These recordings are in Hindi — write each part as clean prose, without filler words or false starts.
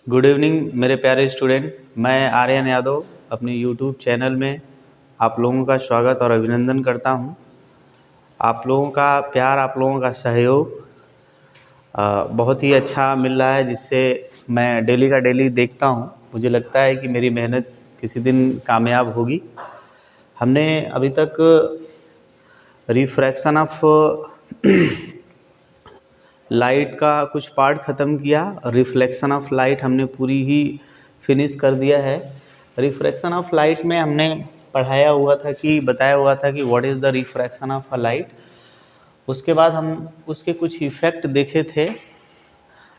गुड इवनिंग मेरे प्यारे स्टूडेंट। मैं आर्यन यादव अपने यूट्यूब चैनल में आप लोगों का स्वागत और अभिनंदन करता हूं। आप लोगों का प्यार, आप लोगों का सहयोग बहुत ही अच्छा मिल रहा है, जिससे मैं डेली का डेली देखता हूं। मुझे लगता है कि मेरी मेहनत किसी दिन कामयाब होगी। हमने अभी तक रिफ्रैक्शन ऑफ लाइट का कुछ पार्ट ख़त्म किया। रिफ्लेक्शन ऑफ लाइट हमने पूरी ही फिनिश कर दिया है। रिफ्रैक्शन ऑफ लाइट में हमने बताया हुआ था कि what is the refraction of a light. उसके बाद हम उसके कुछ इफ़ेक्ट देखे थे।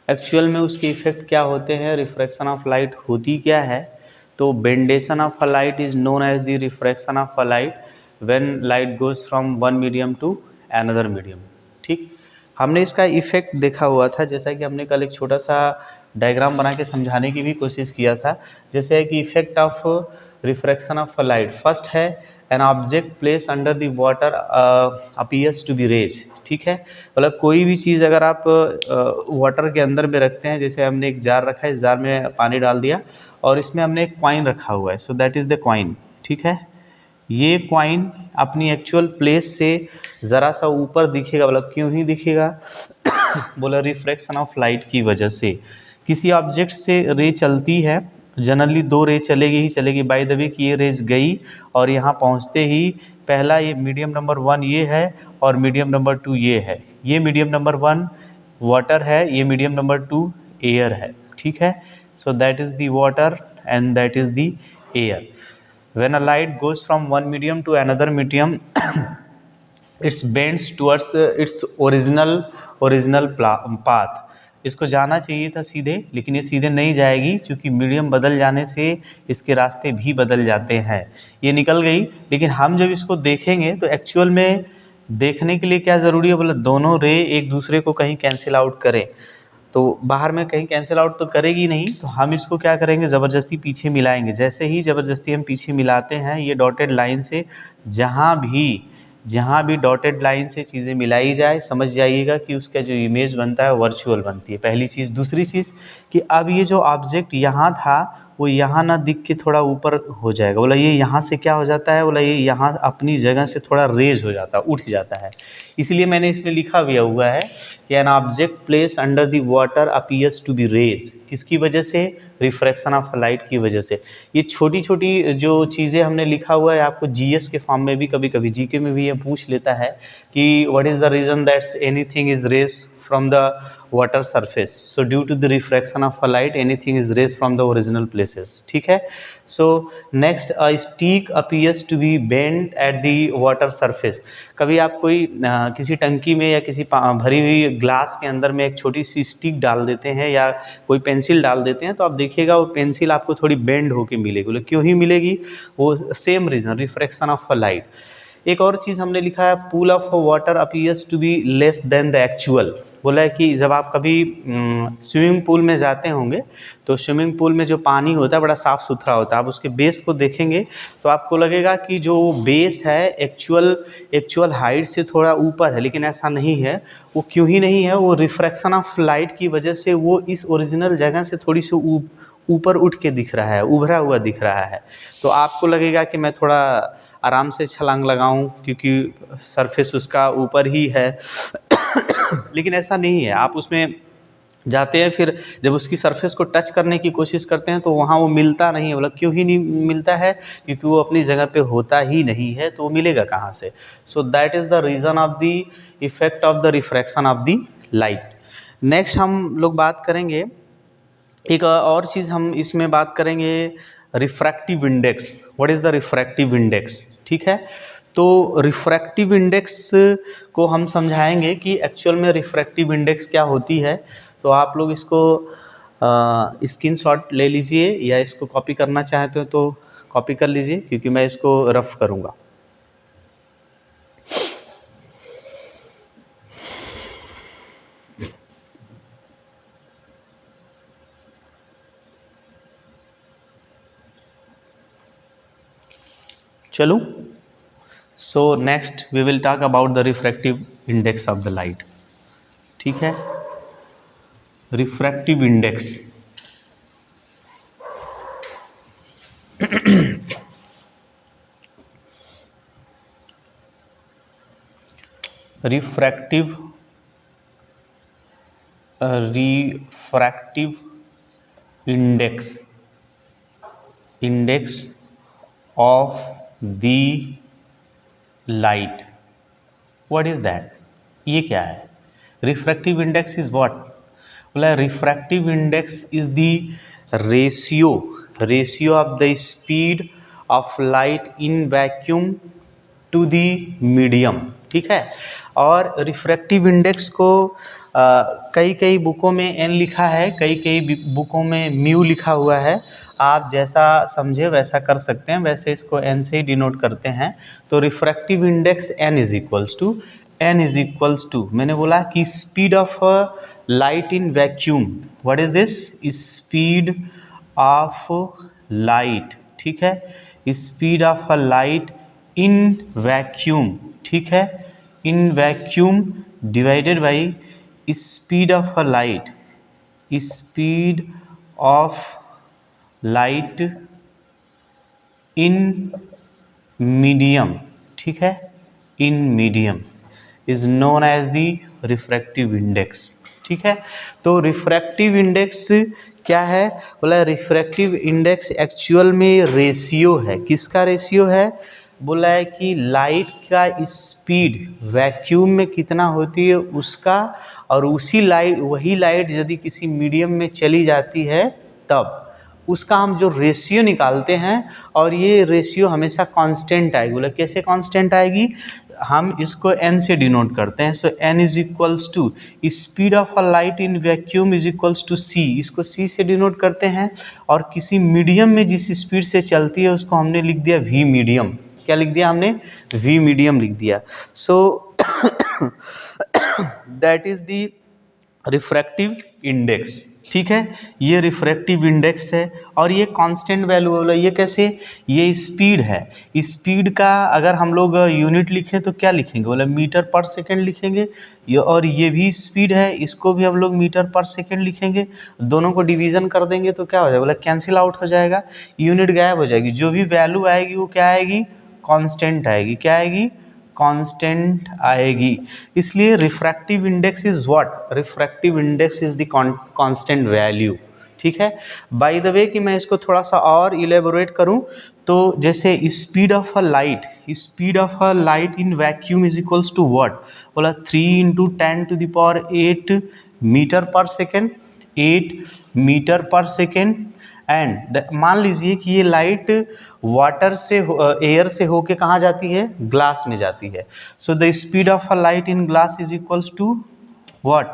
एक्चुअल में उसके इफ़ेक्ट क्या होते हैं, रिफ्रैक्शन ऑफ लाइट होती क्या है। तो bendation of a light is known as the refraction of a light when light goes from one medium to another medium. ठीक, हमने इसका इफ़ेक्ट देखा हुआ था। जैसा कि हमने कल एक छोटा सा डायग्राम बना के समझाने की भी कोशिश किया था। जैसे कि effect of refraction of a light, first है an object place under the water appears to be raise. ठीक है, मतलब कोई भी चीज़ अगर आप वाटर के अंदर में रखते हैं, जैसे हमने एक जार रखा है, इस जार में पानी डाल दिया और इसमें हमने एक कॉइन रखा हुआ है, so that is the coin. ठीक है, ये कॉइन अपनी एक्चुअल प्लेस से ज़रा सा ऊपर दिखेगा। मतलब क्यों ही दिखेगा बोला रिफ्रैक्शन ऑफ लाइट की वजह से। किसी ऑब्जेक्ट से रे चलती है, जनरली दो रे चलेगी ही चलेगी। बाय द वे कि ये रेज गई और यहाँ पहुँचते ही पहला ये मीडियम नंबर 1 ये है और मीडियम नंबर 2 ये है। ये मीडियम नंबर 1 वाटर है, ये मीडियम नंबर 2 एयर है। ठीक है, so that is the water and that is the air. When a light goes from one medium to another medium, it bends towards its original path. इसको जाना चाहिए था सीधे, लेकिन ये सीधे नहीं जाएगी, क्योंकि मीडियम बदल जाने से इसके रास्ते भी बदल जाते हैं। ये निकल गई, लेकिन हम जब इसको देखेंगे तो एक्चुअल में देखने के लिए क्या ज़रूरी है, बोला दोनों रे एक दूसरे को कहीं कैंसिल आउट करें। तो बाहर में कहीं कैंसिल आउट तो करेगी नहीं, तो हम इसको क्या करेंगे, ज़बरदस्ती पीछे मिलाएंगे। जैसे ही ज़बरदस्ती हम पीछे मिलाते हैं, ये डॉटेड लाइन से जहाँ भी डॉटेड लाइन से चीज़ें मिलाई जाए, समझ जाइएगा कि उसका जो इमेज बनता है वर्चुअल बनती है। पहली चीज़। दूसरी चीज़ कि अब ये जो ऑब्जेक्ट यहाँ था वो यहाँ ना दिख के थोड़ा ऊपर हो जाएगा। बोला ये यहाँ से क्या हो जाता है, बोला ये यहाँ अपनी जगह से थोड़ा रेज हो जाता है, उठ जाता है। इसलिए मैंने इसमें लिखा हुआ है कि an object place under the water appears to be raise. किसकी वजह से, रिफ्रैक्शन ऑफ लाइट की वजह से। ये छोटी छोटी जो चीज़ें हमने लिखा हुआ है, आपको जीएस के फॉर्म में भी, कभी कभी जीके में भी ये पूछ लेता है कि what is the reason that's anything is raise from the water surface. So due to the refraction of a light, anything is raised from the original places. ठीक है, so next a stick appears to be bent at the water surface. कभी आप कोई किसी टंकी में या किसी भरी हुई ग्लास के अंदर में एक छोटी सी स्टिक डाल देते हैं या कोई पेंसिल डाल देते हैं, तो आप देखिएगा वो पेंसिल आपको थोड़ी बेंड होके मिलेगी। क्यों ही मिलेगी, वो same reason, refraction of a light. एक और चीज़ हमने लिखा है, pool of water appears to be less than the actual. बोला है कि जब आप कभी स्विमिंग पूल में जाते होंगे, तो स्विमिंग पूल में जो पानी होता है बड़ा साफ़ सुथरा होता है। आप उसके बेस को देखेंगे तो आपको लगेगा कि जो बेस है एक्चुअल हाइट से थोड़ा ऊपर है, लेकिन ऐसा नहीं है। वो क्यों ही नहीं है, वो रिफ्रैक्शन ऑफ लाइट की वजह से वो इस ओरिजिनल जगह से थोड़ी सी ऊपर उठ के दिख रहा है, उभरा हुआ दिख रहा है। तो आपको लगेगा कि मैं थोड़ा आराम से छलांग लगाऊं क्योंकि सरफेस उसका ऊपर ही है लेकिन ऐसा नहीं है। आप उसमें जाते हैं, फिर जब उसकी सरफेस को टच करने की कोशिश करते हैं तो वहाँ वो मिलता नहीं है। मतलब क्यों ही नहीं मिलता है, क्योंकि वो अपनी जगह पे होता ही नहीं है, तो वो मिलेगा कहाँ से। सो that is the reason of the effect of the refraction of the light. Next हम लोग बात करेंगे, एक और चीज़ हम इसमें बात करेंगे, refractive index. What is the refractive index. ठीक है, तो रिफ्रैक्टिव इंडेक्स को हम समझाएंगे कि एक्चुअल में रिफ्रैक्टिव इंडेक्स क्या होती है। तो आप लोग इसको स्क्रीनशॉट ले लीजिए, या इसको कॉपी करना चाहते हो तो कॉपी कर लीजिए, क्योंकि मैं इसको रफ करूँगा। चलूँ। So next we will talk about the refractive index of the light. ठीक है, refractive index refractive index of the light, what is that? ये क्या है? Refractive index is what? बोला refractive index is the ratio of the speed of light in vacuum to the medium, ठीक है। और रिफ्रैक्टिव इंडेक्स को कई कई बुकों में एन लिखा है, कई कई बुकों में म्यू लिखा हुआ है। आप जैसा समझे वैसा कर सकते हैं, वैसे इसको एन से ही डिनोट करते हैं। तो refractive index n is equals to मैंने बोला कि speed of light in vacuum, what is this? Speed of light, ठीक है, speed of a light in vacuum, ठीक है, in vacuum divided by speed of a light, speed of light in medium, ठीक है, in medium is known as the refractive index, ठीक है। तो रिफ्रैक्टिव इंडेक्स क्या है? बोला रिफ्रैक्टिव इंडेक्स एक्चुअल में रेशियो है। किसका रेशियो है? बोला है कि लाइट का स्पीड वैक्यूम में कितना होती है उसका, और वही लाइट यदि किसी मीडियम में चली जाती है तब उसका हम जो रेशियो निकालते हैं, और ये रेशियो हमेशा कांस्टेंट आएगी। बोला कैसे कांस्टेंट आएगी? हम इसको n से डिनोट करते हैं। So n is equals to speed of a light in vacuum is equals to c, इसको c से डिनोट करते हैं। और किसी मीडियम में जिस स्पीड से चलती है उसको हमने लिख दिया v मीडियम। क्या लिख दिया हमने? v मीडियम लिख दिया। सो that is the refractive index, ठीक है। ये रिफ्रैक्टिव इंडेक्स है और ये कांस्टेंट वैल्यू है। ये कैसे? ये स्पीड है। स्पीड का अगर हम लोग यूनिट लिखें तो क्या लिखेंगे? बोला मीटर पर सेकंड लिखेंगे। और ये भी स्पीड है, इसको भी हम लोग मीटर पर सेकंड लिखेंगे। दोनों को डिवीजन कर देंगे तो क्या हो जाएगा? बोला कैंसिल आउट हो जाएगा, यूनिट गायब हो जाएगी। जो भी वैल्यू आएगी वो क्या आएगी? कांस्टेंट आएगी। क्या आएगी? कांस्टेंट आएगी। इसलिए refractive index is what? Refractive index is the constant value, ठीक है। बाय द वे कि मैं इसको थोड़ा सा और इलेबोरेट करूं तो जैसे speed of a light in vacuum is equals to what? बोला 3 × 10⁸ मीटर पर सेकेंड, 8 मीटर पर सेकेंड। एंड मान लीजिए कि ये लाइट वाटर से एयर से होके कहाँ जाती है? ग्लास में जाती है। So the speed of a light in glass is equals to what?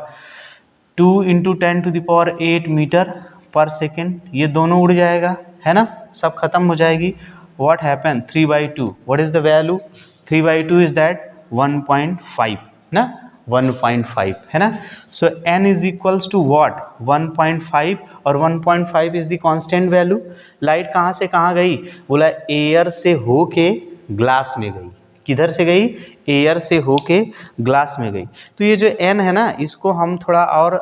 2 × 10⁸ metre पर सेकेंड। ये दोनों उड़ जाएगा, है ना, सब खत्म हो जाएगी। What happen? 3/2। What is the value? 3/2 is that 1.5 ना, 1.5 है ना। So n is equals to what? 1.5, और 1.5 is the constant value. Light कहाँ से कहाँ गई? बोला एयर से होके ग्लास में गई। किधर से गई? एयर से होके ग्लास में गई। तो ये जो n है ना, इसको हम थोड़ा और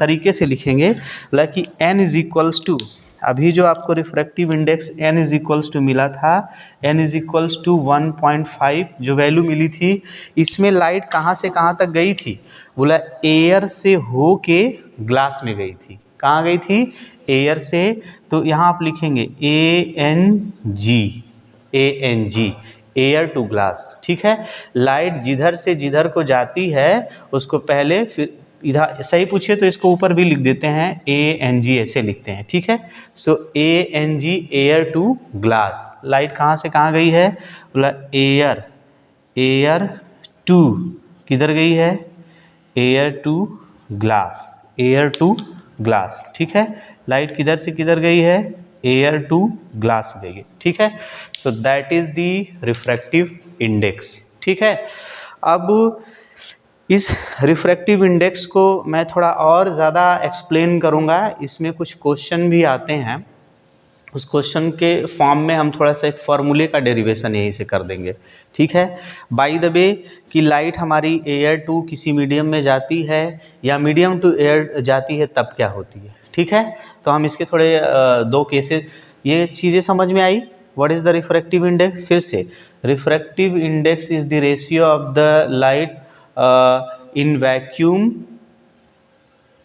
तरीके से लिखेंगे। बोला कि n इज इक्वल्स टू, अभी जो आपको refractive index n is equals to मिला था, n इज इक्वल्स टू 1.5 जो वैल्यू मिली थी, इसमें लाइट कहाँ से कहाँ तक गई थी? बोला एयर से होके ग्लास में गई थी। कहाँ गई थी? एयर से। तो यहाँ आप लिखेंगे ANG, एयर टू ग्लास, ठीक है। लाइट जिधर से जिधर को जाती है उसको पहले, फिर इधर सही पूछिए तो इसको ऊपर भी लिख देते हैं ANG, ऐसे लिखते हैं, ठीक है। So ANG air to glass. Light कहाँ से कहाँ गई है? बोला एयर टू, किधर गई है? एयर टू ग्लास, ठीक है। लाइट किधर से किधर गई है? एयर टू ग्लास गई है, ठीक है। So that is the refractive index, ठीक है। अब इस रिफ्रैक्टिव इंडेक्स को मैं थोड़ा और ज़्यादा एक्सप्लेन करूँगा। इसमें कुछ क्वेश्चन भी आते हैं, उस क्वेश्चन के फॉर्म में हम थोड़ा सा एक फॉर्मूले का डेरिवेशन यहीं से कर देंगे, ठीक है। बाय द वे कि लाइट हमारी एयर टू किसी मीडियम में जाती है या मीडियम टू एयर जाती है तब क्या होती है, ठीक है। तो हम इसके थोड़े दो केसेस ये चीज़ें समझ में आई। What is the refractive index? फिर से, refractive index is the ratio of the light in vacuum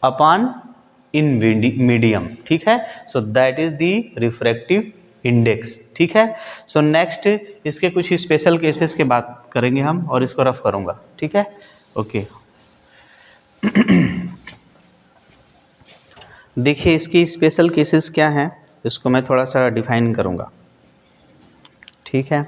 upon in medium, ठीक है। So that is the refractive index, ठीक है। सो नेक्स्ट इसके कुछ स्पेशल केसेस के बात करेंगे हम और इसको रफ करूंगा, ठीक है। ओके देखिए इसकी स्पेशल केसेस क्या हैं, इसको मैं थोड़ा सा डिफाइन करूंगा, ठीक है।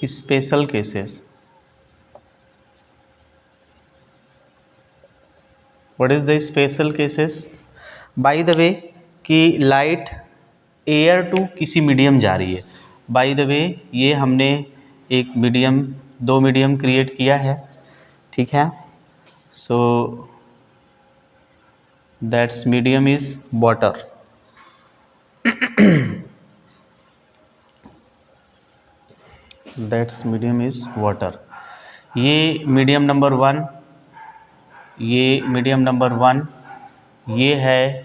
Special cases, what is the special cases? By the way कि लाइट एयर टू किसी मीडियम जा रही है। बाय द वे ये हमने एक मीडियम, दो मीडियम क्रिएट किया है, ठीक है। So that's medium is water, that's medium is water. ये मीडियम नंबर 1, ये मीडियम नंबर 1, ये है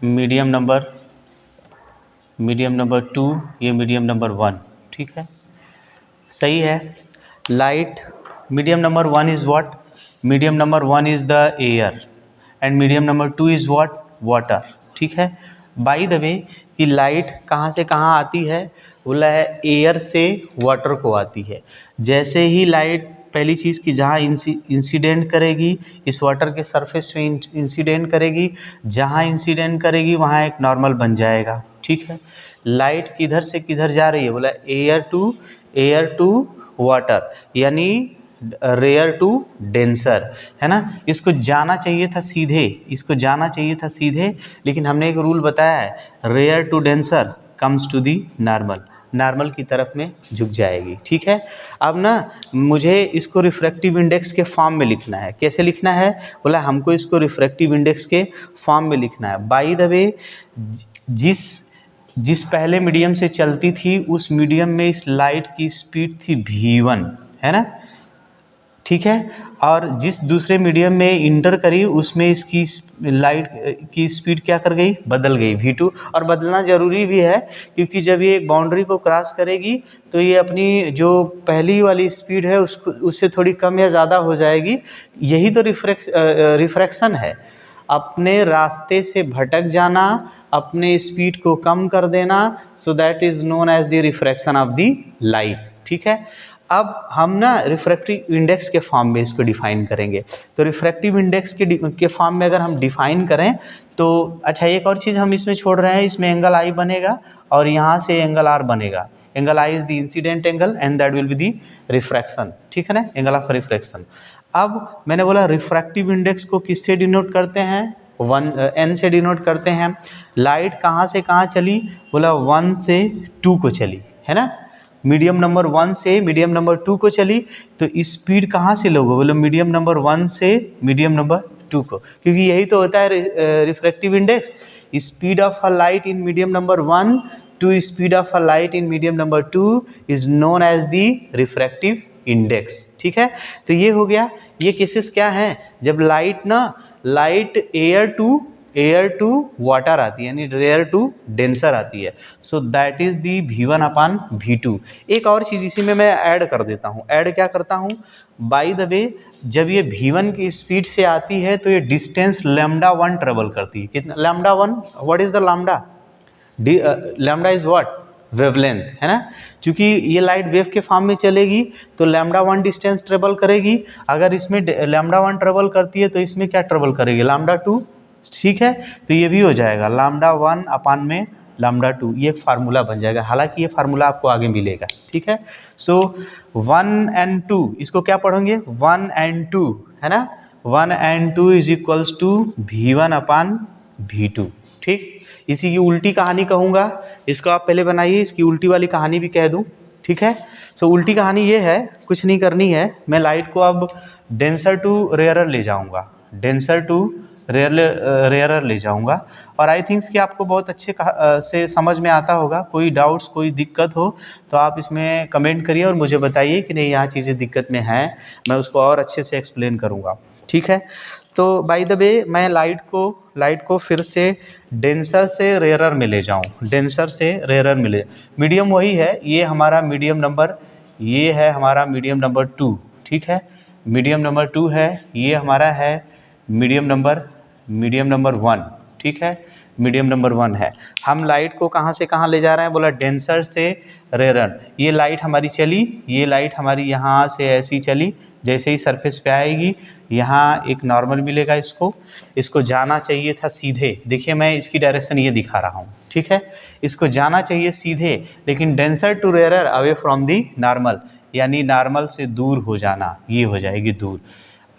मीडियम नंबर 2, ये मीडियम नंबर 1, ठीक है, सही है। Light medium number 1 is what? Medium number 1 is the air and medium number 2 is what? Water, ठीक है। बाय द वे कि लाइट कहाँ से कहाँ आती है? बोला है एयर से वाटर को आती है। जैसे ही लाइट पहली चीज़ कि जहाँ इंसिडेंट करेगी इस वाटर के सरफेस पे इंसिडेंट करेगी, जहाँ इंसिडेंट करेगी वहाँ एक नॉर्मल बन जाएगा, ठीक है। लाइट किधर से किधर जा रही है? बोला एयर टू वाटर, यानी रेयर टू डेंसर, है ना। इसको जाना चाहिए था सीधे, इसको जाना चाहिए था सीधे, लेकिन हमने एक रूल बताया है, rare to denser comes to the normal, normal की तरफ में झुक जाएगी, ठीक है। अब ना मुझे इसको रिफ्रैक्टिव इंडेक्स के फॉर्म में लिखना है। कैसे लिखना है? बोला हमको इसको रिफ्रैक्टिव इंडेक्स के फॉर्म में लिखना है। बाय द वे जिस पहले मीडियम से चलती थी उस मीडियम में इस लाइट की स्पीड थी v1, है ना, ठीक है। और जिस दूसरे मीडियम में इंटर करी उसमें इसकी लाइट की स्पीड क्या कर गई? बदल गई, v2। और बदलना ज़रूरी भी है क्योंकि जब ये एक बाउंड्री को क्रॉस करेगी तो ये अपनी जो पहली वाली स्पीड है उससे थोड़ी कम या ज़्यादा हो जाएगी। यही तो रिफ्रैक्शन है, अपने रास्ते से भटक जाना, अपने स्पीड को कम कर देना। So that is known as the refraction of the light, ठीक है। अब हम ना रिफ्रैक्टिव इंडेक्स के फॉर्म में इसको डिफाइन करेंगे। तो रिफ्रैक्टिव इंडेक्स के फॉर्म में अगर हम डिफाइन करें तो अच्छा, एक और चीज़ हम इसमें छोड़ रहे हैं, इसमें एंगल आई बनेगा और यहाँ से एंगल आर बनेगा। Angle I is the incident angle and that will be the refraction, ठीक है ना, एंगल ऑफ रिफ्रैक्शन। अब मैंने बोला रिफ्रैक्टिव इंडेक्स को किससे डिनोट करते हैं? n से डिनोट करते हैं। लाइट कहाँ से कहाँ चली? बोला 1 से 2 को चली, है ना। मीडियम नंबर 1 से मीडियम नंबर 2 को चली, तो स्पीड कहाँ से लोगे? बोलो मीडियम नंबर 1 से मीडियम नंबर 2 को, क्योंकि यही तो होता है refractive index. Speed of a light in medium number 1 to speed of a light in medium number 2 is known as the refractive index, ठीक है। तो ये हो गया। ये केसेस क्या हैं? जब लाइट एयर टू वाटर आती है, यानी रेयर टू डेंसर आती है। So that is the v1 upon v2। एक और चीज़ इसी में मैं ऐड कर देता हूँ। ऐड क्या करता हूँ? बाय द वे जब ये v1 की स्पीड से आती है तो ये डिस्टेंस λ1 ट्रेवल करती है। कितना? λ1। What is the lambda? Lambda is what? Wavelength, है ना। क्योंकि ये लाइट वेव के फॉर्म में चलेगी तो λ1 डिस्टेंस ट्रेवल करेगी। अगर इसमें λ1 ट्रेवल करती है तो इसमें क्या ट्रेवल करेगी? λ2, ठीक है। तो ये भी हो जाएगा λ1 अपान में λ2। ये एक फार्मूला बन जाएगा, हालांकि ये फार्मूला आपको आगे मिलेगा, ठीक है। सो 1 and 2 इसको क्या पढ़ोगे? 1 and 2, है ना। 1 and 2 is equals to v1 upon v2, ठीक। इसी की उल्टी कहानी कहूँगा, इसको आप पहले बनाइए, इसकी उल्टी वाली कहानी भी कह दूँ, ठीक है। सो उल्टी कहानी ये है, कुछ नहीं करनी है, मैं लाइट को अब डेंसर टू रेयरर ले जाऊँगा, डेंसर टू रेयरर ले जाऊंगा। और आई थिंक्स कि आपको बहुत अच्छे से समझ में आता होगा। कोई डाउट्स, कोई दिक्कत हो तो आप इसमें कमेंट करिए और मुझे बताइए कि नहीं यहाँ चीज़ें दिक्कत में हैं, मैं उसको और अच्छे से एक्सप्लेन करूँगा। ठीक है, तो बाय द वे मैं लाइट को फिर से डेंसर से रेयरर में ले जाऊँ, डेंसर से रेयरर में ले। मीडियम वही है, ये हमारा मीडियम नंबर, ये है हमारा मीडियम नंबर 2। ठीक है, मीडियम नंबर 2 है, ये हमारा है मीडियम नंबर 1। ठीक है, मीडियम नंबर 1 है। हम लाइट को कहाँ से कहाँ ले जा रहे हैं, बोला डेंसर से रेयरर। ये लाइट हमारी चली, ये लाइट हमारी यहाँ से ऐसी चली, जैसे ही सरफेस पे आएगी यहाँ एक नॉर्मल मिलेगा, इसको जाना चाहिए था सीधे। देखिए मैं इसकी डायरेक्शन ये दिखा रहा हूँ। ठीक है, इसको जाना चाहिए सीधे, लेकिन denser to rarer away from the normal, यानी नॉर्मल से दूर हो जाना, ये हो जाएगी दूर।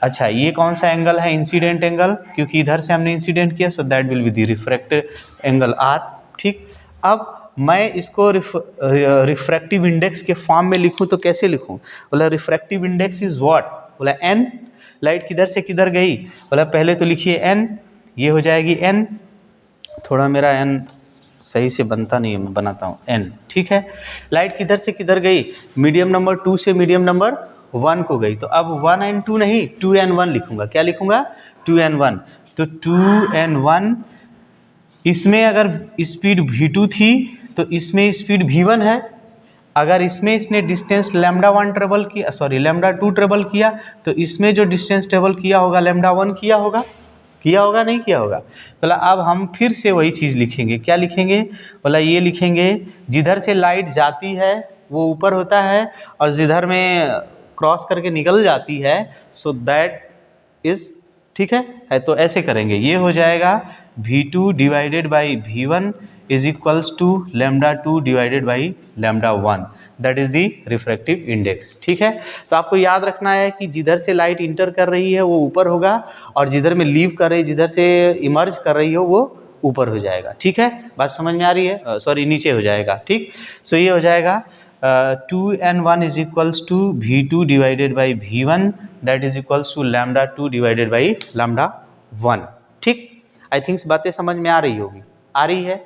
अच्छा, ये कौन सा एंगल है, इंसिडेंट एंगल, क्योंकि इधर से हमने इंसिडेंट किया, so that will be the refractive angle r. ठीक, अब मैं इसको रिफ्रैक्टिव इंडेक्स के फॉर्म में लिखूं तो कैसे लिखूं, बोला रिफ्रैक्टिव इंडेक्स इज व्हाट, बोला एन। लाइट किधर से किधर गई, बोला पहले तो लिखिए एन, ये हो जाएगी एन। थोड़ा मेरा एन सही से बनता नहीं है, मैं बनाता हूँ एन। ठीक है, लाइट किधर से किधर गई, मीडियम नंबर 2 से मीडियम नंबर 1 को गई, तो अब 1 and 2 नहीं 2 and 1 लिखूंगा। क्या लिखूंगा, 2 and 1। तो 2 and 1, इसमें अगर स्पीड v2 थी तो इसमें स्पीड v1 है। अगर इसमें इसने डिस्टेंस λ1 ट्रेवल किया, सॉरी λ2 ट्रेवल किया, तो इसमें जो डिस्टेंस ट्रेवल किया होगा λ1 किया होगा नहीं किया होगा। बोला अब हम फिर से वही चीज़ लिखेंगे। क्या लिखेंगे, बोला ये लिखेंगे जिधर से लाइट जाती है वो ऊपर होता है, और जिधर में क्रॉस करके निकल जाती है सो दैट इज, ठीक है, तो ऐसे करेंगे। ये हो जाएगा v2 divided by v1 is equals to λ2 divided by λ1, that is the refractive index. ठीक है, तो आपको याद रखना है कि जिधर से लाइट इंटर कर रही है वो ऊपर होगा, और जिधर में लीव कर रही, जिधर से इमर्ज कर रही हो वो ऊपर हो जाएगा। ठीक है, बात समझ में आ रही है, सॉरी नीचे हो जाएगा। ठीक, सो ये हो जाएगा 2 and 1 is equals to v2 divided by v1 that is equals to λ2 divided by λ1। ठीक, आई थिंक्स बातें समझ में आ रही होगी, आ रही है।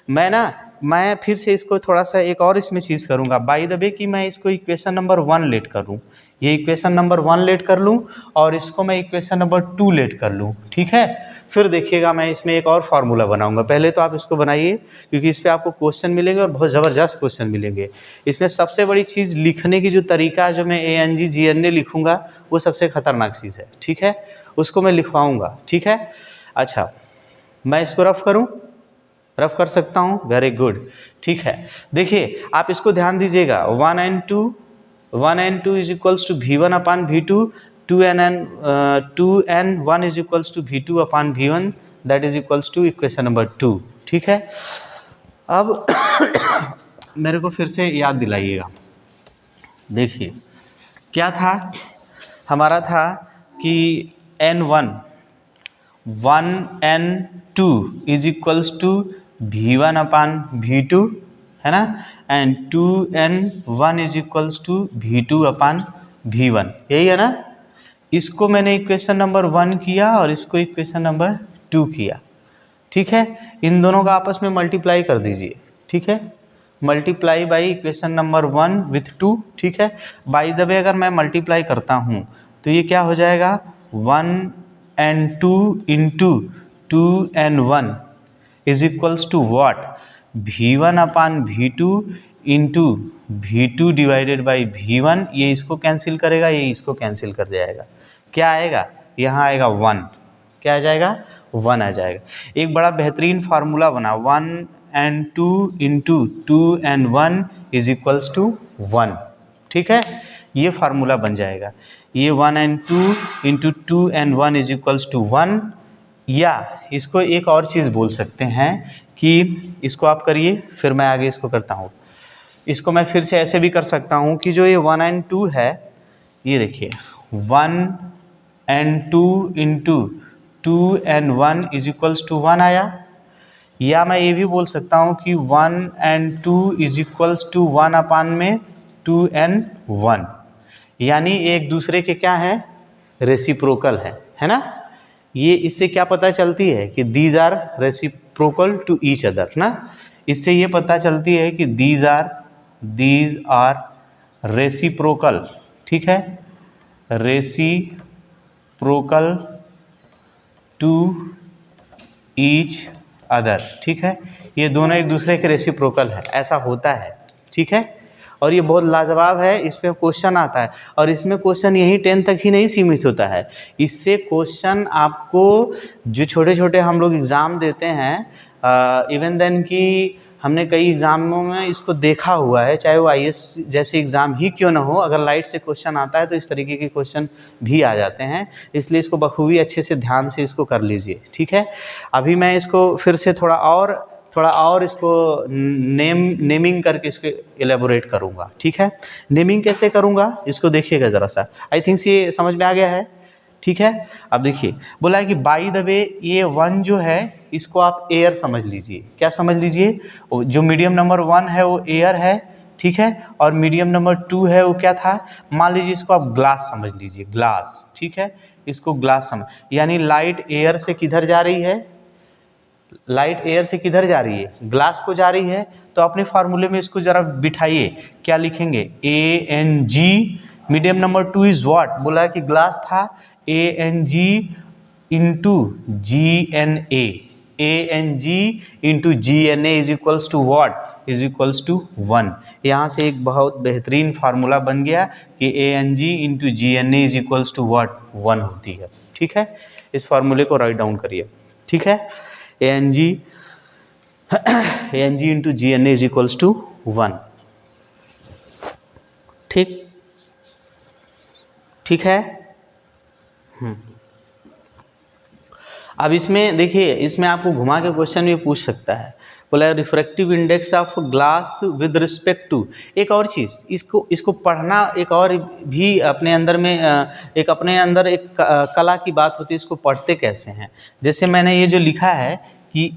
मैं फिर से इसको थोड़ा सा एक और इसमें चीज़ करूँगा, बाय द वे कि मैं इसको इक्वेशन नंबर 1 लेट कर लूँ, ये इक्वेशन नंबर 1 लेट कर लूँ और इसको मैं इक्वेशन नंबर 2 लेट कर लूँ। ठीक है, फिर देखिएगा मैं इसमें एक और फार्मूला बनाऊंगा। पहले तो आप इसको बनाइए, क्योंकि इस पर आपको क्वेश्चन मिलेंगे और बहुत ज़बरदस्त क्वेश्चन मिलेंगे। इसमें सबसे बड़ी चीज़ लिखने की जो तरीका है, जो मैं ANG GNA लिखूँगा वो सबसे खतरनाक चीज़ है। ठीक है, उसको मैं लिखवाऊँगा। ठीक है, अच्छा मैं इसको रफ करूँ, रफ कर सकता हूँ, वेरी गुड। ठीक है, देखिए आप इसको ध्यान दीजिएगा, 1 and 2 is equals to v1 upon v2, 2 and 1 is equals to v2 upon v1 that is equals to equation number 2। ठीक है, अब मेरे को फिर से याद दिलाइएगा। देखिए क्या था, हमारा था कि n1 1 and 2 is equals to v1 upon v2, है ना, and 2 and 1 is equals to v2 upon v1, यही है ना। इसको मैंने इक्वेशन नंबर 1 किया और इसको इक्वेशन नंबर 2 किया। ठीक है, इन दोनों का आपस में मल्टीप्लाई कर दीजिए। ठीक है, multiply by equation number 1 with 2। ठीक है, बाय द वे अगर मैं मल्टीप्लाई करता हूँ तो ये क्या हो जाएगा, 1 and 2 into 2 and 1 is equals to what, v1 upon v2 into v2 divided by v1। ये इसको कैंसिल करेगा, ये इसको कैंसिल कर जाएगा, क्या आएगा, यहाँ आएगा 1, क्या आ जाएगा, 1 आ जाएगा। एक बड़ा बेहतरीन फार्मूला बना, 1 and 2 into 2 and 1 is equals to 1। ठीक है, ये फार्मूला बन जाएगा, ये 1 and 2 into 2 and 1 is equals to 1। या इसको एक और चीज़ बोल सकते हैं कि इसको आप करिए, फिर मैं आगे इसको करता हूँ। इसको मैं फिर से ऐसे भी कर सकता हूँ कि जो ये 1 and 2 है, ये देखिए 1 and 2 into 2 and 1 is equals to 1 आया। या मैं ये भी बोल सकता हूँ कि 1 and 2 इज इक्वल्स टू 1 अपान में 2 and 1, यानी एक दूसरे के क्या है, रेसिप्रोकल है ना। ये इससे क्या पता चलती है कि these are reciprocal to each other ना, इससे ये पता चलती है कि दीज आर रेसिप्रोकल, ठीक है, रेसिप्रोकल टू ईच अदर, ठीक है, ये दोनों एक दूसरे के रेसिप्रोकल है, ऐसा होता है, ठीक है। और ये बहुत लाजवाब है, इस पे क्वेश्चन आता है, और इसमें क्वेश्चन यही 10 तक ही नहीं सीमित होता है, इससे क्वेश्चन आपको जो छोटे छोटे हम लोग एग्ज़ाम देते हैं, इवन देन कि हमने कई एग्ज़ामों में इसको देखा हुआ है, चाहे वो IAS जैसे एग्ज़ाम ही क्यों ना हो, अगर लाइट से क्वेश्चन आता है तो इस तरीके के क्वेश्चन भी आ जाते हैं, इसलिए इसको बखूबी अच्छे से ध्यान से इसको कर लीजिए, ठीक है। अभी मैं इसको फिर से थोड़ा और इसको नेमिंग करके इसको एलेबोरेट करूँगा, ठीक है। नेमिंग कैसे करूँगा इसको देखिएगा ज़रा सा, आई थिंक ये समझ में आ गया है, ठीक है। अब देखिए बोला है कि बाय द वे ये 1 जो है इसको आप एयर समझ लीजिए, क्या समझ लीजिए, जो मीडियम नंबर 1 है वो एयर है, ठीक है, और मीडियम नंबर 2 है वो क्या था, मान लीजिए इसको आप ग्लास समझ लीजिए, ग्लास, ठीक है, इसको ग्लास समझ, यानी लाइट एयर से किधर जा रही है, लाइट एयर से किधर जा रही है, ग्लास को जा रही है, तो अपने फार्मूले में इसको जरा बिठाइए, क्या लिखेंगे, ANG, medium number 2 is what, बोला कि ग्लास था, ANG into GNA, ANG into GNA is equals to what, is equals to 1। यहाँ से एक बहुत बेहतरीन फार्मूला बन गया कि ANG into GNA is equals to what, 1 होती है, ठीक है। इस फार्मूले को राइट डाउन करिए, ठीक है, ANG into GNA is equals to 1, ठीक है। अब इसमें देखिए, इसमें आपको घुमा के क्वेश्चन भी पूछ सकता है, बोला refractive index of glass with respect to, एक और चीज़, इसको पढ़ना एक और भी अपने अंदर में एक कला की बात होती है, इसको पढ़ते कैसे हैं। जैसे मैंने ये जो लिखा है कि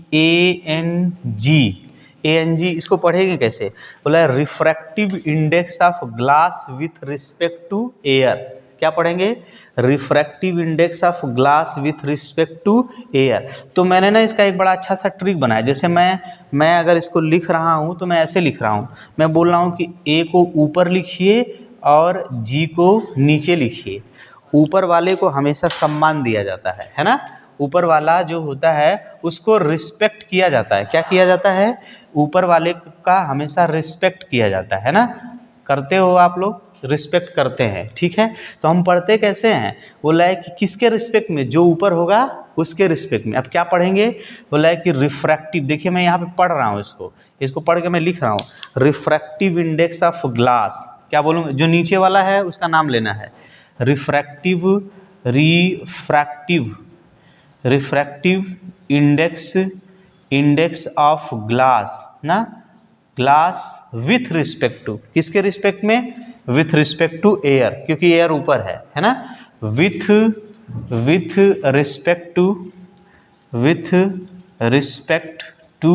ANG इसको पढ़ेंगे कैसे, बोला refractive index of glass with respect to air, क्या पढ़ेंगे, refractive index of glass with respect to air. तो मैंने ना इसका एक बड़ा अच्छा सा ट्रिक बनाया, जैसे मैं अगर इसको लिख रहा हूँ तो मैं ऐसे लिख रहा हूँ, मैं बोल रहा हूँ कि A को ऊपर लिखिए और G को नीचे लिखिए। ऊपर वाले को हमेशा सम्मान दिया जाता है ना, ऊपर वाला जो होता है उसको रिस्पेक्ट किया जाता है, क्या किया जाता है, ऊपर वाले का हमेशा रिस्पेक्ट किया जाता है ना, करते हो आप लोग, रिस्पेक्ट करते हैं, ठीक है। तो हम पढ़ते कैसे हैं, बोला है कि किसके रिस्पेक्ट में, जो ऊपर होगा उसके रिस्पेक्ट में। अब क्या पढ़ेंगे, बोला है कि रिफ्रैक्टिव, देखिए मैं यहाँ पे पढ़ रहा हूँ, इसको पढ़ के मैं लिख रहा हूँ, रिफ्रैक्टिव इंडेक्स ऑफ ग्लास, क्या बोलूँगा, जो नीचे वाला है उसका नाम लेना है, रिफ्रैक्टिव इंडेक्स ऑफ ग्लास ना, ग्लास विथ रिस्पेक्ट टू, किसके रिस्पेक्ट में, विथ रिस्पेक्ट टू एयर, क्योंकि एयर ऊपर है ना, विथ रिस्पेक्ट टू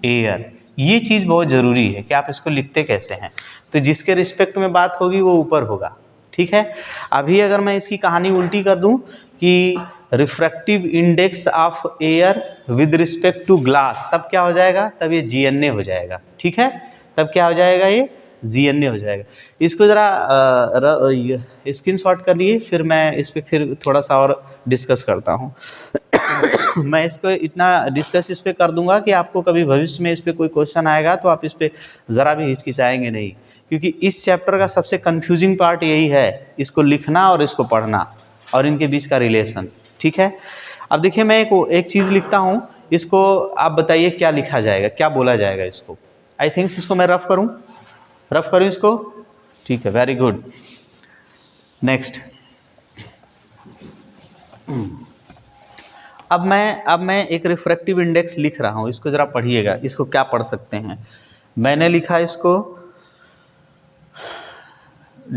एयर। ये चीज़ बहुत ज़रूरी है कि आप इसको लिखते कैसे हैं, तो जिसके रिस्पेक्ट में बात होगी वो ऊपर होगा, ठीक है। अभी अगर मैं इसकी कहानी उल्टी कर दूं कि refractive index of air with respect to glass, तब क्या हो जाएगा, तब ये GNA हो जाएगा, ठीक है, तब क्या हो जाएगा, ये GNA हो जाएगा। इसको ज़रा स्क्रीनशॉट कर लिए, फिर मैं इस पर फिर थोड़ा सा और डिस्कस करता हूँ। मैं इसको इतना डिस्कस इस पर कर दूंगा कि आपको कभी भविष्य में इस पर कोई क्वेश्चन आएगा तो आप इस पर ज़रा भी हिचकिचाएंगे नहीं, क्योंकि इस चैप्टर का सबसे कंफ्यूजिंग पार्ट यही है, इसको लिखना और इसको पढ़ना और इनके बीच का रिलेशन, ठीक है। अब देखिए मैं एक चीज़ लिखता हूँ, इसको आप बताइए क्या लिखा जाएगा, क्या बोला जाएगा इसको। आई थिंक्स इसको मैं रफ करूँ इसको, ठीक है, वेरी गुड। नेक्स्ट, अब मैं एक रिफ्रैक्टिव इंडेक्स लिख रहा हूँ, इसको ज़रा पढ़िएगा, इसको क्या पढ़ सकते हैं। मैंने लिखा इसको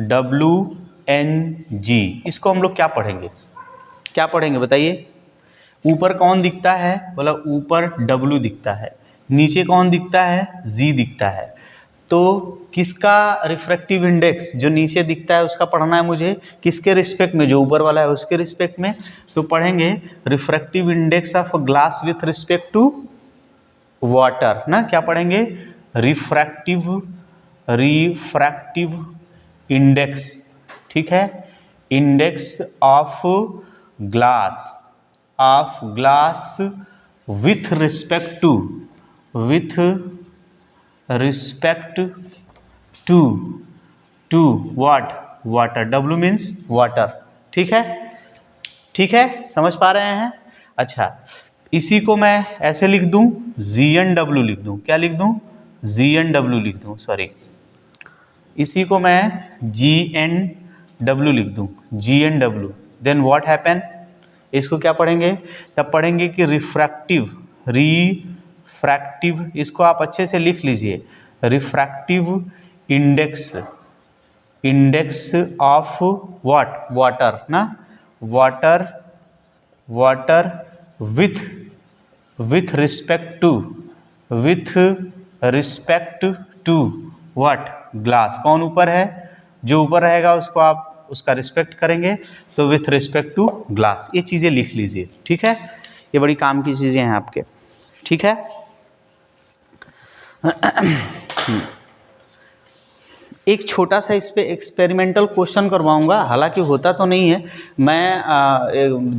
WNG, इसको हम लोग क्या पढ़ेंगे बताइए। ऊपर कौन दिखता है, बोला ऊपर W दिखता है, नीचे कौन दिखता है, G दिखता है, तो किसका रिफ्रैक्टिव इंडेक्स जो नीचे दिखता है उसका पढ़ना है मुझे, किसके रिस्पेक्ट में, जो ऊपर वाला है उसके रिस्पेक्ट में। तो पढ़ेंगे refractive index of glass with respect to water ना, क्या पढ़ेंगे, रिफ्रैक्टिव इंडेक्स, ठीक है, index of glass with respect to what, water, W means water, ठीक है, समझ पा रहे हैं। अच्छा, इसी को मैं ऐसे लिख दूं, GNW लिख दूं, क्या लिख दूं, GNW लिख दूं, सॉरी, इसी को मैं GNW लिख दूं, GNW, देन व्हाट हैपन, इसको क्या पढ़ेंगे, तब पढ़ेंगे कि रिफ्रैक्टिव, इसको आप अच्छे से लिख लीजिए, refractive index of what, water ना, water with respect to what, glass, कौन ऊपर है, जो ऊपर रहेगा उसको आप उसका रिस्पेक्ट करेंगे, तो विथ रिस्पेक्ट टू ग्लास, ये चीज़ें लिख लीजिए, ठीक है, ये बड़ी काम की चीज़ें हैं आपके, ठीक है। एक छोटा सा इस पे एक्सपेरिमेंटल क्वेश्चन करवाऊंगा, हालांकि होता तो नहीं है, मैं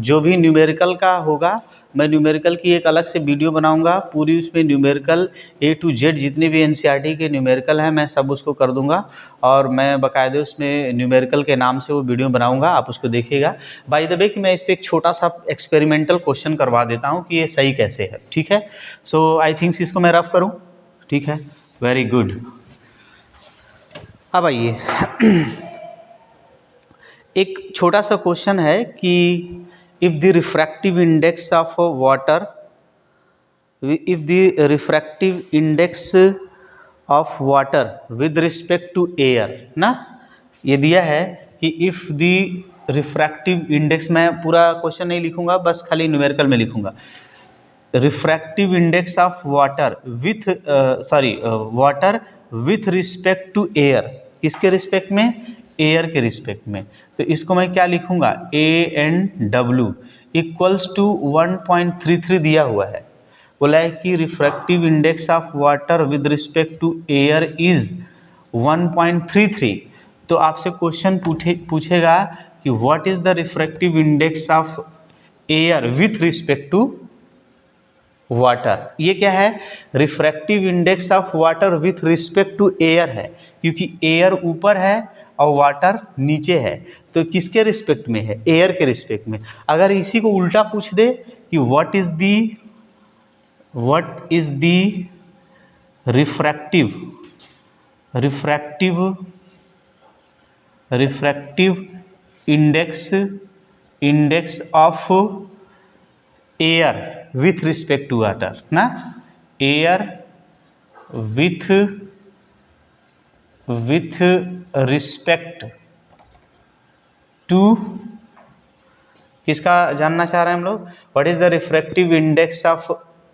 जो भी न्यूमेरिकल का होगा, मैं न्यूमेरिकल की एक अलग से वीडियो बनाऊंगा, पूरी उसमें न्यूमेरिकल A to Z जितने भी NCERT के न्यूमेरिकल हैं मैं सब उसको कर दूंगा, और मैं बाकायदे उसमें न्यूमेरिकल के नाम से वो वीडियो बनाऊंगा, आप उसको देखिएगा। बाय द वे कि मैं इस पर एक छोटा सा एक्सपेरिमेंटल क्वेश्चन करवा देता हूँ कि ये सही कैसे है, ठीक है। सो आई थिंक्स इसको मैं रफ करूँ, ठीक है, वेरी गुड। अब आइए, एक छोटा सा क्वेश्चन है कि if the refractive index of water, with respect to air ना, ये दिया है कि इफ द रिफ्रैक्टिव इंडेक्स, मैं पूरा क्वेश्चन नहीं लिखूंगा, बस खाली न्यूमेरिकल में लिखूंगा, refractive index of water with respect to air, किसके रिस्पेक्ट में, एयर के रिस्पेक्ट में, तो इसको मैं क्या लिखूंगा, ANW इक्वल्स टू 1.33 दिया हुआ है, बोला है कि refractive index of water with respect to air is 1.33, तो आपसे क्वेश्चन पूछेगा कि what is the refractive index of air with respect to water, ये क्या है, refractive index of water with respect to air है, क्योंकि एयर ऊपर है और वाटर नीचे है, तो किसके रिस्पेक्ट में है, एयर के रिस्पेक्ट में। अगर इसी को उल्टा पूछ दे कि what is the refractive index of air with respect to water ना, एयर विथ रिस्पेक्ट टू, किसका जानना चाह रहे हैं हम लोग, what is the refractive index of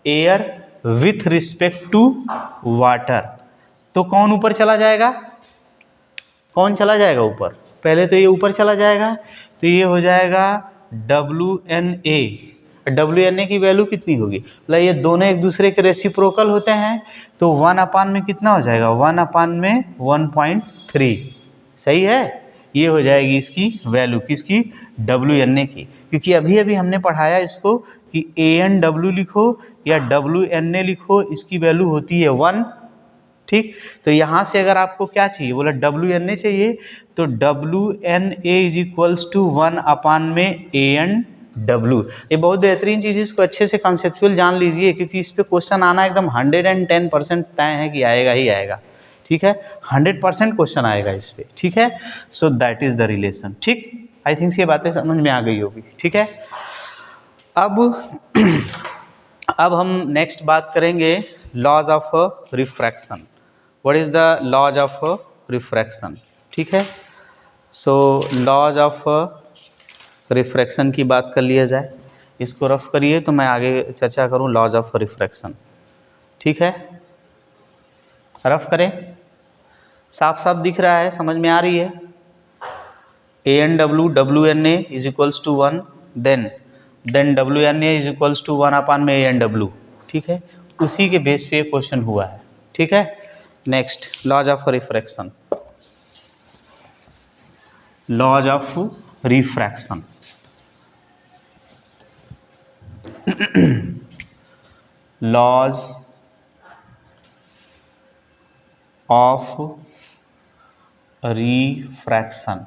air with respect to water, तो कौन ऊपर चला जाएगा, कौन चला जाएगा ऊपर, पहले तो ये ऊपर चला जाएगा, तो ये हो जाएगा WNA, WNA की वैल्यू कितनी होगी, मतलब ये दोनों एक दूसरे के रेसिप्रोकल होते हैं, तो 1/में कितना हो जाएगा, 1/में 1.3, सही है, ये हो जाएगी इसकी वैल्यू, किसकी, WNA की, क्योंकि अभी अभी हमने पढ़ाया इसको कि ANW लिखो या WNA लिखो, इसकी वैल्यू होती है 1, ठीक। तो यहाँ से अगर आपको क्या चाहिए, बोला WNA चाहिए, तो WNA इज इक्वल्स टू 1/में ANW। ये बहुत बेहतरीन चीज़ है, इसको अच्छे से कॉन्सेप्चुअल जान लीजिए, क्योंकि इस पे क्वेश्चन आना एकदम 110% तय है कि आएगा ही आएगा, ठीक है, 100% क्वेश्चन आएगा इस पे, ठीक है। So that is the relation, ठीक, आई थिंक ये बातें समझ में आ गई होगी, ठीक है। अब हम नेक्स्ट बात करेंगे laws of refraction, what is the laws of refraction, ठीक है। सो लॉज ऑफ रिफ्रैक्शन की बात कर लिया जाए, इसको रफ करिए तो मैं आगे चर्चा करूं लॉज ऑफ रिफ्रैक्शन, ठीक है, रफ करें, साफ साफ दिख रहा है, समझ में आ रही है? ANW WNA is equals to 1, then WNA is equals to 1 में ANW, ठीक है? उसी के बेस पे क्वेश्चन हुआ है, ठीक है? Next, laws of refraction. Laws of refraction, laws of refraction.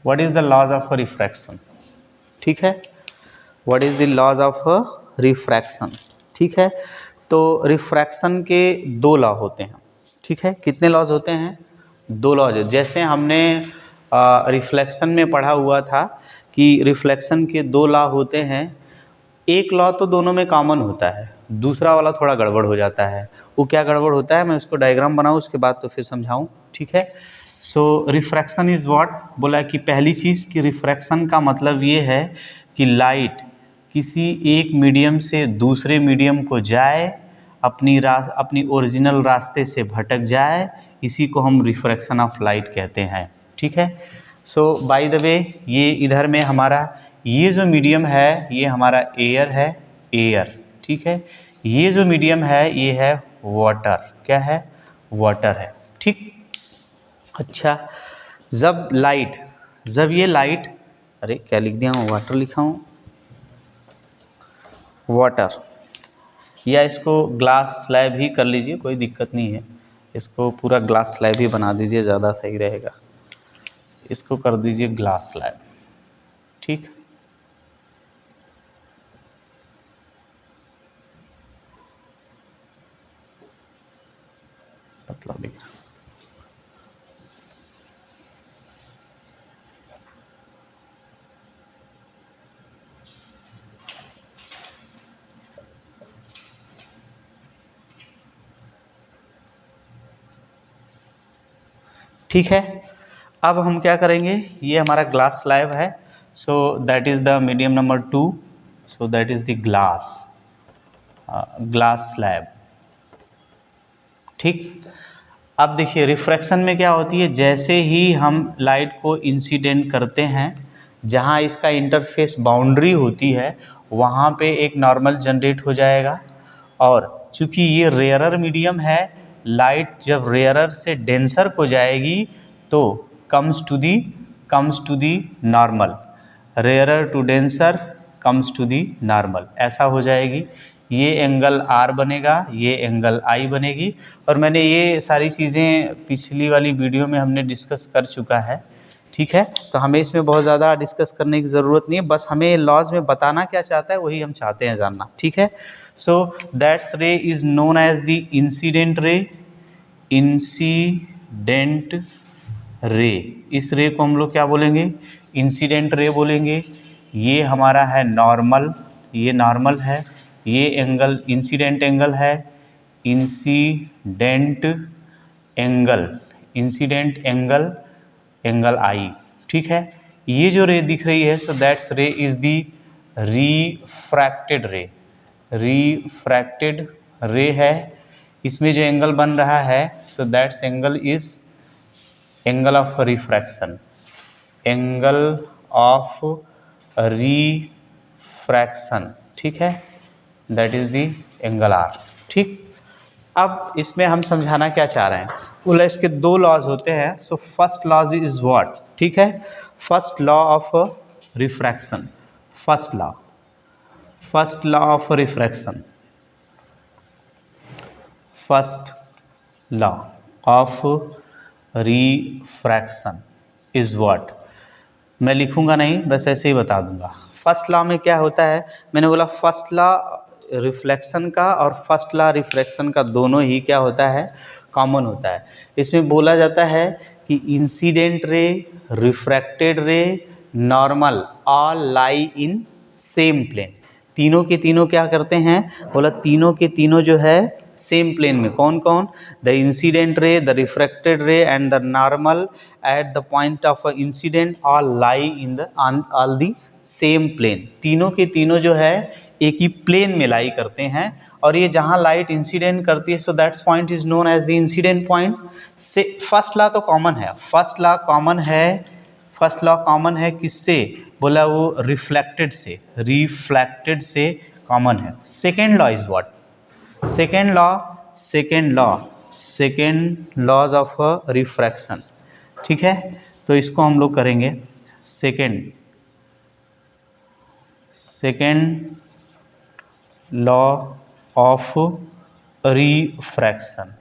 What is the laws of refraction? ठीक है, what is the laws of refraction? ठीक है, तो रिफ्रैक्शन के दो लॉ होते हैं, ठीक है? कितने लॉज होते हैं? दो लॉज। जैसे हमने रिफ्लेक्शन में पढ़ा हुआ था कि रिफ्लेक्शन के दो लॉ होते हैं, एक लॉ तो दोनों में कॉमन होता है, दूसरा वाला थोड़ा गड़बड़ हो जाता है। वो क्या गड़बड़ होता है, मैं उसको डायग्राम बनाऊँ उसके बाद तो फिर समझाऊँ, ठीक है? सो रिफ्रैक्शन इज़ व्हाट, बोला कि पहली चीज़ कि रिफ्रैक्शन का मतलब ये है कि लाइट किसी एक मीडियम से दूसरे मीडियम को जाए, अपनी ओरिजिनल रास्ते से भटक जाए, इसी को हम रिफ्रैक्शन ऑफ लाइट कहते हैं, ठीक है? सो बाय द वे, ये इधर में हमारा ये जो मीडियम है ये हमारा एयर है, एयर, ठीक है? ये जो मीडियम है ये है वाटर, क्या है? वाटर है, ठीक? अच्छा, जब ये लाइट, अरे क्या लिख दिया हूँ, वाटर लिखा हूँ, वाटर, या इसको ग्लास स्लैब ही कर लीजिए, कोई दिक्कत नहीं है, इसको पूरा ग्लास स्लैब ही बना दीजिए, ज़्यादा सही रहेगा। इसको कर दीजिए ग्लास स्लैब, ठीक? मतलब ठीक है। अब हम क्या करेंगे, ये हमारा ग्लास स्लैब है, so that is the medium number 2, so that is the glass slab, ठीक? अब देखिए रिफ्रैक्शन में क्या होती है, जैसे ही हम लाइट को इंसिडेंट करते हैं, जहाँ इसका इंटरफेस बाउंड्री होती है वहाँ पे एक नॉर्मल जनरेट हो जाएगा, और चूँकि ये रेयरर मीडियम है, लाइट जब रेयरर से डेंसर को जाएगी तो comes to the normal, rarer to denser comes to the normal, ऐसा हो जाएगी। ये एंगल R बनेगा, ये एंगल I बनेगी, और मैंने ये सारी चीज़ें पिछली वाली वीडियो में हमने डिस्कस कर चुका है, ठीक है? तो हमें इसमें बहुत ज़्यादा डिस्कस करने की ज़रूरत नहीं है, बस हमें लॉज में बताना क्या चाहता है वही हम चाहते हैं जानना, ठीक है? So that's ray is known as the incident ray, incident ray, इस रे को हम लोग क्या बोलेंगे, इंसिडेंट रे बोलेंगे। ये हमारा है नॉर्मल, ये नॉर्मल है, ये एंगल इंसिडेंट एंगल है, इंसिडेंट एंगल एंगल I, ठीक है? ये जो रे दिख रही है, सो दैट्स रे इज दी रिफ्रैक्टेड रे है। इसमें जो एंगल बन रहा है, so that's angle is angle of refraction, ठीक है? That is the angle R, ठीक? अब इसमें हम समझाना क्या चाह रहे हैं, बोला इसके दो लॉज होते हैं। So first laws is what, ठीक है? First law of refraction, first law of refraction, first law of refraction is what, मैं लिखूंगा नहीं, बस ऐसे ही बता दूंगा। फर्स्ट लॉ में क्या होता है, मैंने बोला फर्स्ट लॉ रिफ्लेक्शन का और फर्स्ट लॉ रिफ्रैक्शन का दोनों ही क्या होता है, कॉमन होता है। इसमें बोला जाता है कि incident ray, refracted ray, normal all lie in same plane, तीनों के तीनों क्या करते हैं, बोला तीनों के तीनों जो है सेम प्लेन में, कौन कौन, the incident ray, the refracted ray and the normal at the point of incident all lie in the all the same plane, तीनों के तीनों जो है एक ही प्लेन में लाई करते हैं, और ये जहाँ लाइट इंसिडेंट करती है, so that's point is known as the incident point. से फर्स्ट लॉ तो कॉमन है, फर्स्ट लॉ कॉमन है किससे, बोला वो रिफ्लेक्टेड से कॉमन है। Second law is what, second laws of refraction, ठीक है। तो इसको हम लोग करेंगे second law of refraction.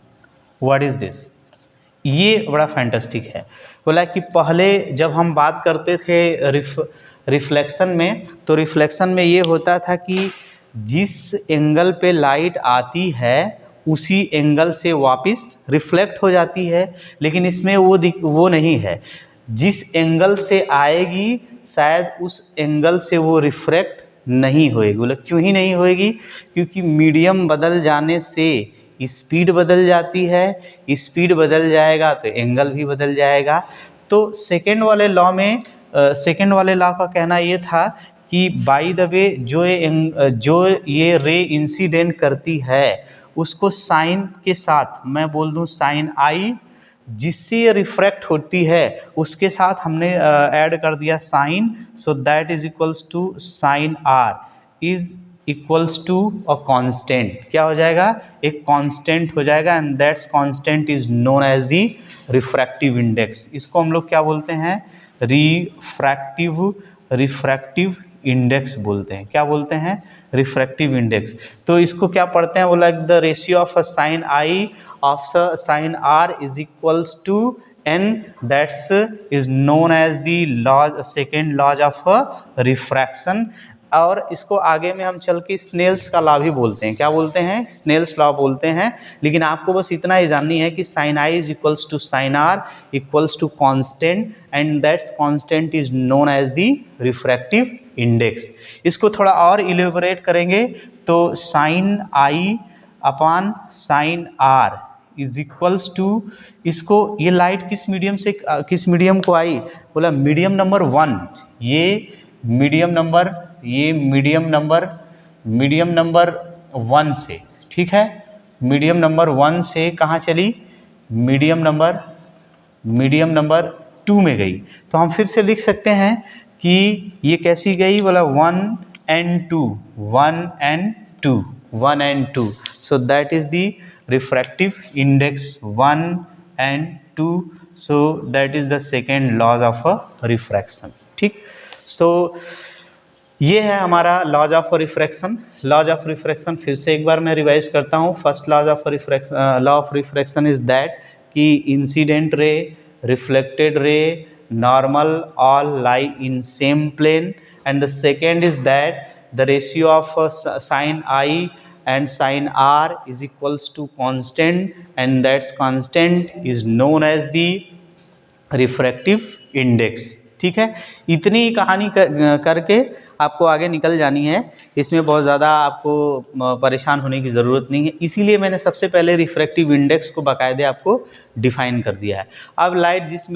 What is this, ये बड़ा फैंटास्टिक है। बोला कि पहले जब हम बात करते थे रिफ्लेक्शन में, तो रिफ्लेक्शन में ये होता था कि जिस एंगल पे लाइट आती है उसी एंगल से वापस रिफ्लेक्ट हो जाती है, लेकिन इसमें वो नहीं है, जिस एंगल से आएगी शायद उस एंगल से वो रिफ्रैक्ट नहीं होएगी। बोले क्यों ही नहीं होएगी, क्योंकि मीडियम बदल जाने से स्पीड बदल जाती है, स्पीड बदल जाएगा तो एंगल भी बदल जाएगा। तो सेकेंड वाले लॉ का कहना ये था कि बाय द वे जो ये रे इंसिडेंट करती है उसको साइन के साथ, मैं बोल दूं साइन आई, जिससे ये रिफ्रैक्ट होती है उसके साथ हमने ऐड कर दिया sine, so that is equals to sine r is equals to a constant. क्या हो जाएगा, एक कांस्टेंट हो जाएगा, and that's constant is known as the refractive index. इसको हम लोग क्या बोलते हैं, रिफ्रैक्टिव इंडेक्स बोलते हैं। क्या बोलते हैं, रिफ्रैक्टिव इंडेक्स। तो इसको क्या पढ़ते हैं, बोला the ratio of a sine i of sine r is equals to n, that's is known as the law, second laws of refraction. और इसको आगे में हम चल के स्नेल्स का लॉ भी बोलते हैं। क्या बोलते हैं, स्नेल्स लॉ बोलते हैं। लेकिन आपको बस इतना ही जाननी है कि sine i is equals to sine r equals to constant, and that's constant is known as the refractive index. इसको थोड़ा और इलेबोरेट करेंगे तो sine i upon sine r is equals to, इसको ये लाइट किस मीडियम को आई, बोला मीडियम नंबर 1, ये मीडियम नंबर 1 से, ठीक है, मीडियम नंबर 1 से कहाँ चली, मीडियम नंबर 2 में गई। तो हम फिर से लिख सकते हैं कि ये कैसी गई, बोला 1 and 2, so that is the refractive index 1 and 2, so that is the second law of a refraction, ठीक। so ये है हमारा लॉज ऑफ रिफ्रैक्शन। फिर से एक बार मैं रिवाइज करता हूँ। First law of refraction is that कि incident ray, reflected ray, normal all lie in same plane, and the second is that the ratio of sin I and sin R is equals to constant, and that constant is known as the refractive index, ठीक है। इतनी कहानी करके आपको आगे निकल जानी है, इसमें बहुत ज़्यादा आपको परेशान होने की ज़रूरत नहीं है। इसीलिए मैंने सबसे पहले रिफ्रैक्टिव इंडेक्स को बाकायदे आपको डिफाइन कर दिया है। अब लाइट जिस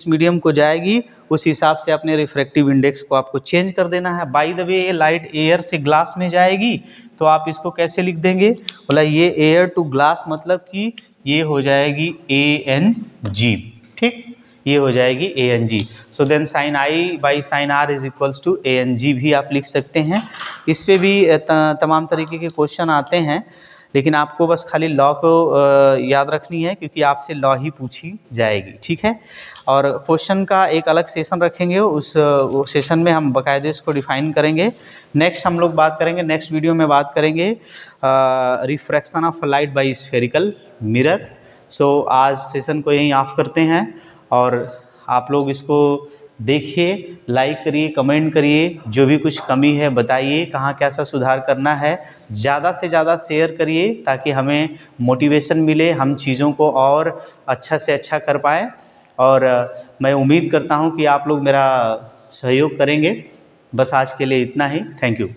मीडियम को जाएगी उस हिसाब से अपने रिफ्रैक्टिव इंडेक्स को आपको चेंज कर देना है। बाय द वे ये लाइट एयर से ग्लास में जाएगी तो आप इसको कैसे लिख देंगे, बोला ये एयर टू ग्लास मतलब कि ये हो जाएगी ANG, ठीक, ये हो जाएगी ANG। So then sine i by sine r is equals to ANG भी आप लिख सकते हैं। इस पे भी तमाम तरीके के क्वेश्चन आते हैं, लेकिन आपको बस खाली लॉ को याद रखनी है, क्योंकि आपसे लॉ ही पूछी जाएगी, ठीक है। और क्वेश्चन का एक अलग सेशन रखेंगे, उस सेशन में हम बाकायदे इसको डिफाइन करेंगे। नेक्स्ट हम लोग बात करेंगे, नेक्स्ट वीडियो में बात करेंगे refraction of light by spherical mirror. So आज सेशन को यहीं ऑफ करते हैं, और आप लोग इसको देखिए, लाइक करिए, कमेंट करिए, जो भी कुछ कमी है बताइए, कहाँ कैसा सुधार करना है, ज़्यादा से ज़्यादा शेयर करिए ताकि हमें मोटिवेशन मिले, हम चीज़ों को और अच्छा से अच्छा कर पाएँ। और मैं उम्मीद करता हूँ कि आप लोग मेरा सहयोग करेंगे। बस आज के लिए इतना ही, थैंक यू।